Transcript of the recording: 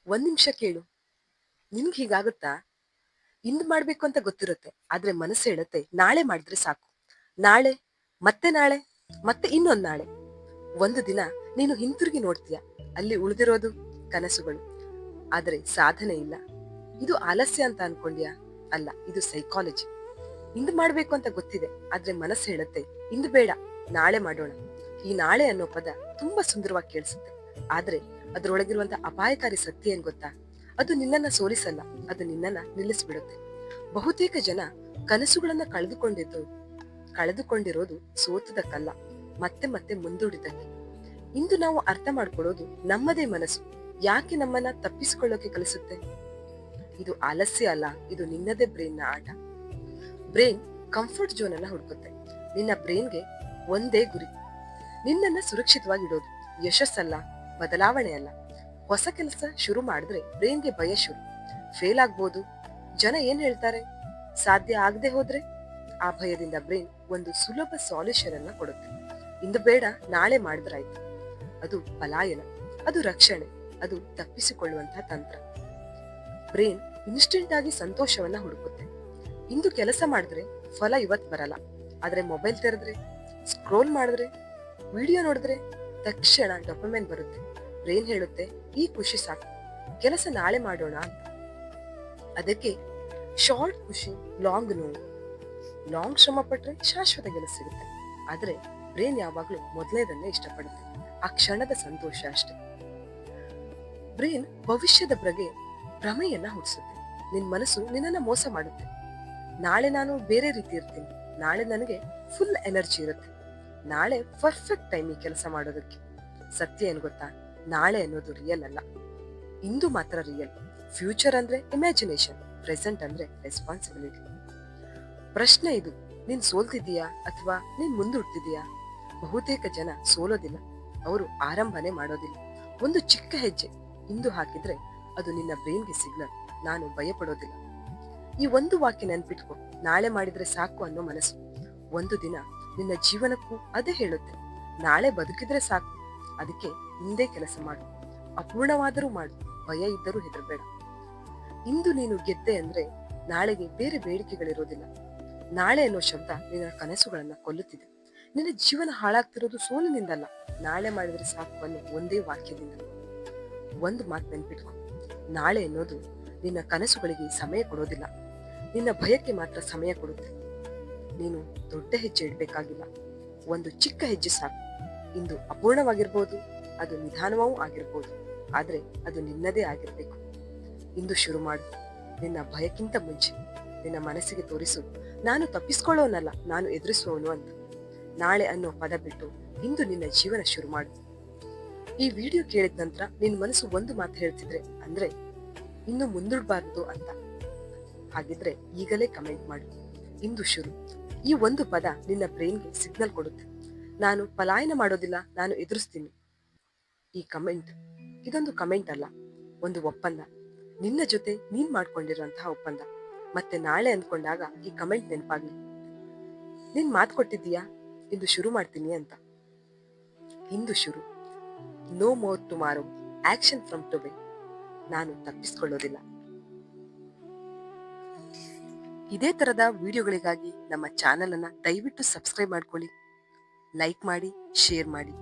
ಒಂದ್ ನಿಮಿಷ ಕೇಳು. ನಿನ್ಗೆ ಹೀಗಾಗುತ್ತಾ? ಇಂದು ಮಾಡ್ಬೇಕು ಅಂತ ಗೊತ್ತಿರುತ್ತೆ, ಆದ್ರೆ ಮನಸ್ಸು ಹೇಳುತ್ತೆ ನಾಳೆ ಮಾಡಿದ್ರೆ ಸಾಕು. ನಾಳೆ, ಮತ್ತೆ ನಾಳೆ, ಮತ್ತೆ ಇನ್ನೊಂದ್ ನಾಳೆ. ಒಂದು ದಿನ ನೀನು ಹಿಂತಿರುಗಿ ನೋಡ್ತೀಯ, ಅಲ್ಲಿ ಉಳಿದಿರೋದು ಕನಸುಗಳು, ಆದ್ರೆ ಸಾಧನೆ ಇಲ್ಲ. ಇದು ಆಲಸ್ಯ ಅಂತ ಅನ್ಕೊಂಡ್ಯಾ? ಅಲ್ಲ, ಇದು ಸೈಕಾಲಜಿ. ಇಂದು ಮಾಡ್ಬೇಕು ಅಂತ ಗೊತ್ತಿದೆ, ಆದ್ರೆ ಮನಸ್ಸು ಹೇಳುತ್ತೆ ಇಂದು ಬೇಡ, ನಾಳೆ ಮಾಡೋಣ. ಈ ನಾಳೆ ಅನ್ನೋ ಪದ ತುಂಬಾ ಸುಂದರವಾಗಿ ಕೇಳಿಸುತ್ತೆ, ಆದ್ರೆ ಅದ್ರೊಳಗಿರುವಂತ ಅಪಾಯಕಾರಿ ಸತ್ಯ ಏನ್ ಗೊತ್ತಾ? ಅದು ನಿನ್ನನ್ನ ಸೋಲಿಸಲ್ಲ, ಅದು ನಿನ್ನನ್ನ ನಿಲ್ಲಿಸ್ಬಿಡುತ್ತೆ. ಬಹುತೇಕ ಜನ ಕನಸುಗಳನ್ನ ಕಳೆದುಕೊಂಡಿರೋದು ಸೋತದಕ್ಕಲ್ಲ, ಮತ್ತೆ ಮತ್ತೆ ಮುಂದೂಡಿದ್ದಕ್ಕೆ. ಇಂದು ನಾವು ಅರ್ಥ ಮಾಡ್ಕೊಳ್ಳೋದು ನಮ್ಮದೇ ಮನಸ್ಸು ಯಾಕೆ ನಮ್ಮನ್ನ ತಪ್ಪಿಸಿಕೊಳ್ಳೋಕೆ ಕಲಿಸುತ್ತೆ. ಇದು ಆಲಸ್ಯ ಅಲ್ಲ, ಇದು ನಿನ್ನದೇ ಬ್ರೈನ್ ನ ಆಟ. ಬ್ರೈನ್ ಕಂಫರ್ಟ್ ಝೋನ್ ಅನ್ನ ಹುಡುಕುತ್ತೆ. ನಿನ್ನ ಬ್ರೈನ್ಗೆ ಒಂದೇ ಗುರಿ, ನಿನ್ನನ್ನ ಸುರಕ್ಷಿತವಾಗಿಡೋದು. ಯಶಸ್ಸಲ್ಲ, ಬದಲಾವಣೆ ಅಲ್ಲ. ಹೊಸ ಕೆಲಸ ಶುರು ಮಾಡಿದ್ರೆ ಬ್ರೈನ್ಗೆ ಭಯ ಶುರು. ಫೇಲ್ ಆಗ್ಬೋದು, ಜನ ಏನ್ ಹೇಳ್ತಾರೆ, ಸಾಧ್ಯ ಆಗದೆ ಹೋದ್ರೆ. ಆ ಭಯದಿಂದ ಬ್ರೈನ್ ಒಂದು ಸುಲಭ ಸಾಲ್ಯೂಷನ್ ಅನ್ನ ಕೊಡುತ್ತೆ. ಇಂದು ಬೇಡ, ನಾಳೆ ಮಾಡಿದ್ರಾಯ್ತು. ಅದು ಪಲಾಯನ, ಅದು ರಕ್ಷಣೆ, ಅದು ತಪ್ಪಿಸಿಕೊಳ್ಳುವಂತಹ ತಂತ್ರ. ಬ್ರೈನ್ ಇನ್ಸ್ಟೆಂಟ್ ಆಗಿ ಸಂತೋಷವನ್ನ ಹುಡುಕುತ್ತೆ. ಇಂದು ಕೆಲಸ ಮಾಡಿದ್ರೆ ಫಲ ಇವತ್ ಬರಲ್ಲ, ಆದ್ರೆ ಮೊಬೈಲ್ ತೆರೆದ್ರೆ, ಸ್ಕ್ರೋಲ್ ಮಾಡಿದ್ರೆ, ವಿಡಿಯೋ ನೋಡಿದ್ರೆ ತಕ್ಷಣ ಡೊಪಮೈನ್ ಬರುತ್ತೆ. ಬ್ರೈನ್ ಹೇಳುತ್ತೆ ಈ ಖುಷಿ ಸಾಕು, ಕೆಲಸ ನಾಳೆ ಮಾಡೋಣ ಅಂತ. ಅದಕ್ಕೆ ಶಾರ್ಟ್ ಖುಷಿ, ಲಾಂಗ್ ನೋವು. ಲಾಂಗ್ ಶ್ರಮ ಪಟ್ರೆ ಶಾಶ್ವತ ಗೆಲುವು ಸಿಗುತ್ತೆ, ಆದ್ರೆ ಬ್ರೈನ್ ಯಾವಾಗ್ಲೂ ಮೊದಲನೇದನ್ನೇ ಇಷ್ಟಪಡುತ್ತೆ, ಆ ಕ್ಷಣದ ಸಂತೋಷ ಅಷ್ಟೇ. ಬ್ರೈನ್ ಭವಿಷ್ಯದ ಬಗ್ಗೆ ಭ್ರಮೆಯನ್ನ ಹುಟ್ಟಿಸುತ್ತೆ. ನಿನ್ ಮನಸ್ಸು ನಿನ್ನನ್ನ ಮೋಸ ಮಾಡುತ್ತೆ. ನಾಳೆ ನಾನು ಬೇರೆ ರೀತಿ ಇರ್ತೀನಿ, ನಾಳೆ ನನಗೆ ಫುಲ್ ಎನರ್ಜಿ ಇರುತ್ತೆ, ನಾಳೆ ಪರ್ಫೆಕ್ಟ್ ಟೈಮ್ ಈ ಕೆಲಸ ಮಾಡೋದಕ್ಕೆ. ಸತ್ಯ ಏನ್ ಗೊತ್ತಾ? ನಾಳೆ ಅನ್ನೋದು ರಿಯಲ್ ಅಲ್ಲ, ಇಂದು ಮಾತ್ರ ರಿಯಲ್. ಫ್ಯೂಚರ್ ಅಂದ್ರೆ ಇಮ್ಯಾಜಿನೇಷನ್, ಪ್ರೆಸೆಂಟ್ ಅಂದ್ರೆ ರೆಸ್ಪಾನ್ಸಿಬಿಲಿಟಿ. ಪ್ರಶ್ನೆ ಇದು, ನೀನ್ ಸೋಲ್ತಿದೀಯಾ ಅಥವಾ ನೀನ್ ಮುಂದೂಡ್ತಿದೀಯಾ? ಬಹುತೇಕ ಜನ ಸೋಲೋದಿಲ್ಲ, ಅವರು ಆರಂಭನೆ ಮಾಡೋದಿಲ್ಲ. ಒಂದು ಚಿಕ್ಕ ಹೆಜ್ಜೆ ಇಂದು ಹಾಕಿದ್ರೆ ಅದು ನಿನ್ನ ಬ್ರೈನ್ಗೆ ಸಿಗ್ನಲ್, ನಾನು ಭಯಪಡೋದಿಲ್ಲ. ಈ ಒಂದು ವಾಕ್ಯ ನೆನ್ಪಿಟ್ಕೊ, ನಾಳೆ ಮಾಡಿದ್ರೆ ಸಾಕು ಅನ್ನೋ ಮನಸ್ಸು ಒಂದು ದಿನ ನಿನ್ನ ಜೀವನಕ್ಕೂ ಅದೇ ಹೇಳುತ್ತೆ, ನಾಳೆ ಬದುಕಿದ್ರೆ ಸಾಕು. ಅದಕ್ಕೆ ಹಿಂದೆ ಕೆಲಸ ಮಾಡು, ಅಪೂರ್ಣವಾದರೂ ಮಾಡು, ಭಯ ಇದ್ದರೂ ಹೆದರ್ಬೇಡ. ಇಂದು ನೀನು ಗೆದ್ದೆ ಅಂದ್ರೆ ನಾಳೆಗೆ ಬೇರೆ ಬೇಡಿಕೆಗಳಿರೋದಿಲ್ಲ. ನಾಳೆ ಅನ್ನೋ ಶಬ್ದ ನಿನ್ನ ಕನಸುಗಳನ್ನ ಕೊಲ್ಲುತ್ತಿದೆ. ನಿನ್ನ ಜೀವನ ಹಾಳಾಗ್ತಿರೋದು ಸೋಲಿನಿಂದಲ್ಲ, ನಾಳೆ ಮಾಡಿದ್ರೆ ಸಾಕು ಅನ್ನೋ ಒಂದೇ ವಾಕ್ಯದಿಂದ. ಒಂದು ಮಾತು ನೆನ್ಪಿಟ್ಕೊ, ನಾಳೆ ಅನ್ನೋದು ನಿನ್ನ ಕನಸುಗಳಿಗೆ ಸಮಯ ಕೊಡೋದಿಲ್ಲ, ನಿನ್ನ ಭಯಕ್ಕೆ ಮಾತ್ರ ಸಮಯ ಕೊಡುತ್ತೆ. ನೀನು ದೊಡ್ಡ ಹೆಜ್ಜೆ ಇಡ್ಬೇಕಾಗಿಲ್ಲ, ಒಂದು ಚಿಕ್ಕ ಹೆಜ್ಜೆ ಸಾಕು. ಇಂದು ಅಪೂರ್ಣವಾಗಿರ್ಬೋದು, ಅದು ನಿಧಾನವೂ ಆಗಿರ್ಬೋದು, ಆದ್ರೆ ಅದು ನಿನ್ನದೇ ಆಗಿರ್ಬೇಕು. ಇಂದು ಶುರು ಮಾಡು. ನಿನ್ನ ಭಯಕ್ಕಿಂತ ಮುಂಚೆ ನಿನ್ನ ಮನಸ್ಸಿಗೆ ತೋರಿಸು, ನಾನು ತಪ್ಪಿಸ್ಕೊಳ್ಳೋನಲ್ಲ, ನಾನು ಎದುರಿಸುವವನು ಅಂತ. ನಾಳೆ ಅನ್ನೋ ಪದ ಬಿಟ್ಟು ಇಂದು ನಿನ್ನ ಜೀವನ ಶುರು ಮಾಡು. ಈ ವಿಡಿಯೋ ಕೇಳಿದ ನಂತರ ನಿನ್ನ ಮನಸ್ಸು ಒಂದು ಮಾತು ಹೇಳ್ತಿದ್ರೆ ಅಂದ್ರೆ ಇನ್ನು ಮುಂದೂಡಬಾರದು ಅಂತ. ಹಾಗಿದ್ರೆ ಈಗಲೇ ಕಮೆಂಟ್ ಮಾಡು, ಇಂದು ಶುರು. ಈ ಒಂದು ಪದ ನಿನ್ನ ಬ್ರೈನ್ಗೆ ಸಿಗ್ನಲ್ ಕೊಡುತ್ತೆ, ನಾನು ಪಲಾಯನ ಮಾಡೋದಿಲ್ಲ, ನಾನು ಎದುರಿಸ್ತೀನಿ. ಈ ಕಮೆಂಟ್ ಇದೊಂದು ಕಮೆಂಟ್ ಅಲ್ಲ, ಒಂದು ಒಪ್ಪಂದ, ನಿನ್ನ ಜೊತೆ ನೀನ್ ಮಾಡ್ಕೊಂಡಿರುವಂತಹ ಒಪ್ಪಂದ. ಮತ್ತೆ ನಾಳೆ ಅಂದ್ಕೊಂಡಾಗ ಈ ಕಮೆಂಟ್ ನೆನಪಾಗ್ಲಿ, ನೀನ್ ಮಾತು ಕೊಟ್ಟಿದ್ದೀಯಾ ಇಂದು ಶುರು ಮಾಡ್ತೀನಿ ಅಂತ. ಇಂದು ಶುರು. No more tomorrow, action from today. ನಾನು ತಪ್ಪಿಸ್ಕೊಳ್ಳೋದಿಲ್ಲ. ಇದೇ ತರದ ವಿಡಿಯೋಗಳಿಗಾಗಿ ನಮ್ಮ ಚಾನೆಲ್ ಅನ್ನ ದಯವಿಟ್ಟು ಸಬ್ಸ್ಕ್ರೈಬ್ ಮಾಡ್ಕೊಳ್ಳಿ, ಲೈಕ್ ಮಾಡಿ, ಶೇರ್ ಮಾಡಿ.